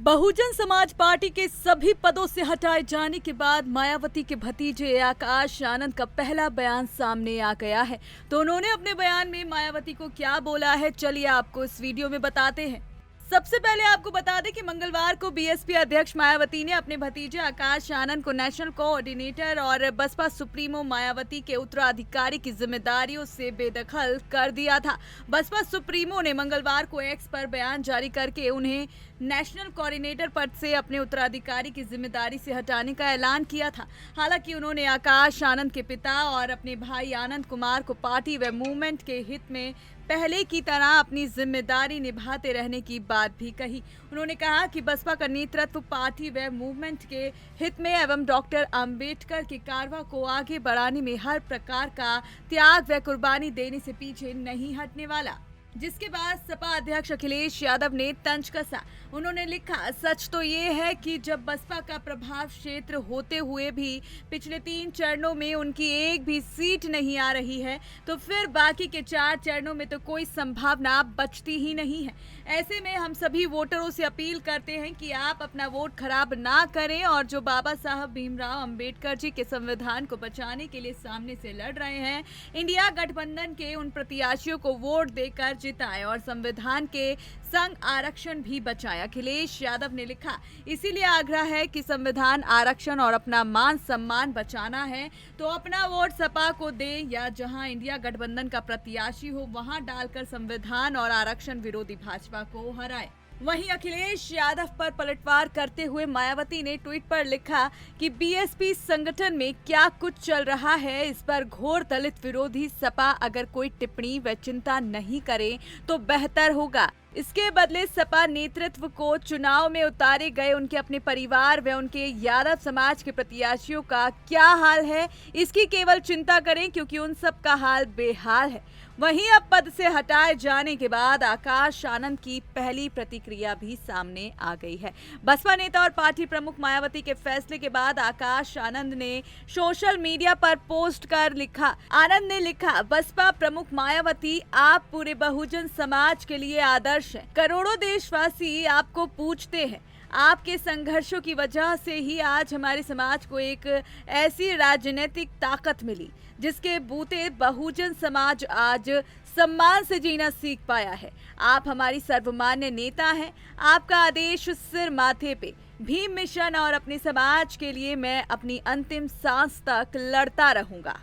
Bahujan Samaj party के सभी पदों से हटाए जाने के बाद मायावती के भतीजे आकाश आनंद का पहला बयान सामने आ गया है। तो उन्होंने अपने बयान में मायावती को क्या बोला है, चलिए आपको इस वीडियो में बताते हैं। सबसे पहले आपको बता दें कि मंगलवार को बीएसपी अध्यक्ष मायावती ने अपने भतीजे आकाश आनंद को नेशनल कोऑर्डिनेटर और बसपा सुप्रीमो मायावती के उत्तराधिकारी की जिम्मेदारियों से बेदखल कर दिया था। बसपा सुप्रीमो ने मंगलवार को एक्स पर बयान जारी करके उन्हें नेशनल कोऑर्डिनेटर पद से अपने उत्तराधिकारी की जिम्मेदारी से हटाने का ऐलान किया था। हालांकि उन्होंने आकाश आनंद के पिता और अपने भाई आनंद कुमार को पार्टी व मूवमेंट के हित में पहले की तरह अपनी जिम्मेदारी निभाते रहने की बात भी कही। उन्होंने कहा कि बसपा का नेतृत्व पार्टी व मूवमेंट के हित में एवं डॉक्टर अंबेडकर के कारवा को आगे बढ़ाने में हर प्रकार का त्याग व कुर्बानी देने से पीछे नहीं हटने वाला। जिसके बाद सपा अध्यक्ष अखिलेश यादव ने तंज कसा। उन्होंने लिखा, सच तो ये है कि जब बसपा का प्रभाव क्षेत्र होते हुए भी पिछले 3 चरणों में उनकी एक भी सीट नहीं आ रही है, तो फिर बाकी के 4 चरणों में तो कोई संभावना बचती ही नहीं है। ऐसे में हम सभी वोटरों से अपील करते हैं कि आप अपना वोट खराब ना करें और जो बाबा साहब भीमराव अंबेडकर जी के संविधान को बचाने के लिए सामने से लड़ रहे हैं, इंडिया गठबंधन के उन प्रत्याशियों को वोट देकर जिताए और संविधान के संग आरक्षण भी बचाए। अखिलेश यादव ने लिखा, इसीलिए आग्रह है कि संविधान, आरक्षण और अपना मान सम्मान बचाना है तो अपना वोट सपा को दे या जहां इंडिया गठबंधन का प्रत्याशी हो वहां डालकर संविधान और आरक्षण विरोधी भाजपा को हराए। वहीं अखिलेश यादव पर पलटवार करते हुए मायावती ने ट्वीट पर लिखा कि बीएसपी संगठन में क्या कुछ चल रहा है, इस पर घोर दलित विरोधी सपा अगर कोई टिप्पणी व चिंता नहीं करे तो बेहतर होगा। इसके बदले सपा नेतृत्व को चुनाव में उतारे गए उनके अपने परिवार व उनके यादव समाज के प्रत्याशियों का क्या हाल है, इसकी केवल चिंता करें क्योंकि उन सब का हाल बेहाल है। वहीं अब पद से हटाए जाने के बाद आकाश आनंद की पहली प्रतिक्रिया भी सामने आ गई है। बसपा नेता और पार्टी प्रमुख मायावती के फैसले के बाद आकाश आनंद ने सोशल मीडिया पर पोस्ट कर लिखा, बसपा प्रमुख मायावती, आप पूरे बहुजन समाज के लिए आदर्श हैं। करोड़ों देशवासी आपको पूछते हैं। आपके संघर्षों की वजह से ही आज हमारे समाज को एक ऐसी राजनीतिक ताकत मिली जिसके बूते बहुजन समाज आज सम्मान से जीना सीख पाया है। आप हमारी सर्वमान्य नेता हैं। आपका आदेश सिर माथे पे। भीम मिशन और अपने समाज के लिए मैं अपनी अंतिम सांस तक लड़ता रहूंगा।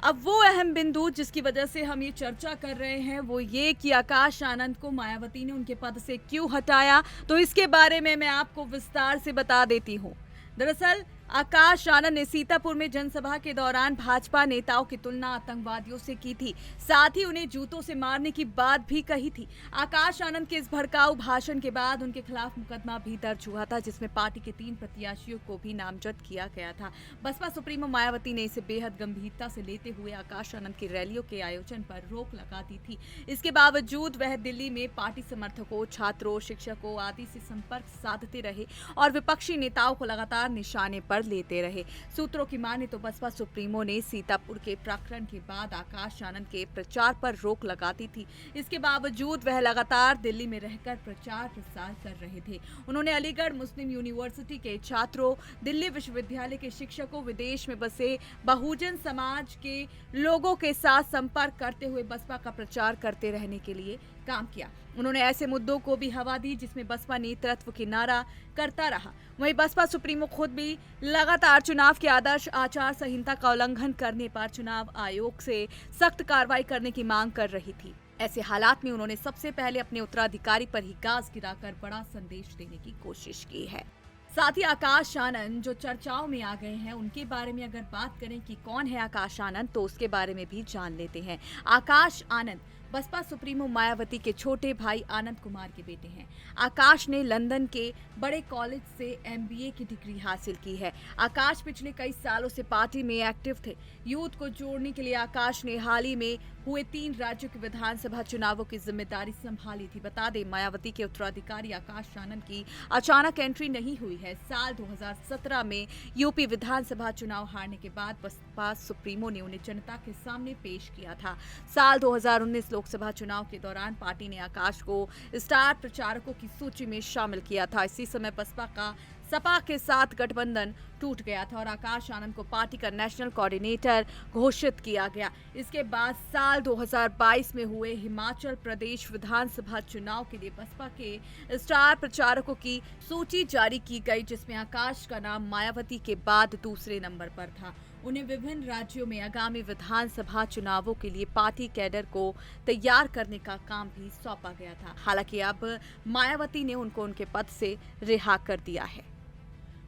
अब वो अहम बिंदु जिसकी वजह से हम ये चर्चा कर रहे हैं वो ये कि आकाश आनंद को मायावती ने उनके पद से क्यों हटाया, तो इसके बारे में मैं आपको विस्तार से बता देती हूँ। दरअसल आकाश आनंद ने सीतापुर में जनसभा के दौरान भाजपा नेताओं की तुलना आतंकवादियों से की थी, साथ ही उन्हें जूतों से मारने की बात भी कही थी। आकाश आनंद के इस भड़काऊ भाषण के बाद उनके खिलाफ मुकदमा भी दर्ज हुआ था, जिसमें पार्टी के 3 प्रत्याशियों को भी नामजद किया गया था। बसपा सुप्रीमो मायावती ने इसे बेहद गंभीरता से लेते हुए आकाश आनंद की रैलियों के आयोजन पर रोक लगा दी थी। इसके बावजूद वह दिल्ली में पार्टी समर्थकों, छात्रों, शिक्षकों आदि से संपर्क साधते रहे और विपक्षी नेताओं को लगातार निशाने पर लेते रहे। सूत्रों की माने तो बसपा सुप्रीमो ने सीतापुर के प्रकरण के बाद आकाश आनंद के प्रचार पर रोक लगा दी थी। इसके बावजूद वह लगातार दिल्ली में रहकर प्रचार प्रसार कर रहे थे। उन्होंने अलीगढ़ मुस्लिम यूनिवर्सिटी के छात्रों, दिल्ली विश्वविद्यालय के शिक्षकों, विदेश में बसे बहुजन समाज के लोगों के साथ संपर्क करते हुए बसपा का प्रचार करते रहने के लिए काम किया। उन्होंने ऐसे मुद्दों को भी हवा दी जिसमें बसपा नेतृत्व की नारा करता रहा। वहीं बसपा सुप्रीमो खुद भी लगातार चुनाव के आदर्श आचार संहिता का उल्लंघन करने पर चुनाव आयोग से सख्त कार्रवाई करने की मांग कर रही थी। ऐसे हालात में उन्होंने सबसे पहले अपने उत्तराधिकारी पर ही गाज गिराकर बड़ा संदेश देने की कोशिश की है। साथ ही आकाश आनंद जो चर्चाओं में आ गए हैं, उनके बारे में अगर बात करें कि कौन है आकाश आनंद, तो उसके बारे में भी जान लेते हैं। आकाश आनंद बसपा सुप्रीमो मायावती के छोटे भाई आनंद कुमार के बेटे हैं। आकाश ने लंदन के बड़े कॉलेज से एमबीए की डिग्री हासिल की है। आकाश पिछले कई सालों से पार्टी में एक्टिव थे। यूथ को जोड़ने के लिए आकाश ने हाल ही में हुए 3 राज्यों के विधानसभा चुनावों की जिम्मेदारी संभाली थी। बता दें, मायावती के उत्तराधिकारी आकाश आनंद की अचानक एंट्री नहीं हुई है। साल 2017 में यूपी विधानसभा चुनाव हारने के बाद बसपा सुप्रीमो ने उन्हें जनता के सामने पेश किया था। साल 2019 लोकसभा चुनाव के दौरान पार्टी ने आकाश को स्टार प्रचारकों की सूची में शामिल किया था। इसी समय बसपा का सपा के साथ गठबंधन टूट गया था और आकाश आनंद को पार्टी का नेशनल कोऑर्डिनेटर घोषित किया गया। इसके बाद साल 2022 में हुए हिमाचल प्रदेश विधानसभा चुनाव के लिए बसपा के स्टार प्रचारकों की सूची जारी की गई, जिसमें आकाश का नाम मायावती के बाद दूसरे नंबर पर था। उन्हें विभिन्न राज्यों में आगामी विधानसभा चुनावों के लिए पार्टी कैडर को तैयार करने का काम भी सौंपा गया था। हालांकि अब मायावती ने उनको उनके पद से रिहा कर दिया है।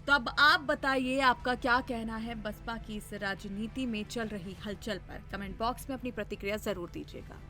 तो अब आप बताइए, आपका क्या कहना है बसपा की इस राजनीति में चल रही हलचल पर? कमेंट बॉक्स में अपनी प्रतिक्रिया जरूर दीजिएगा।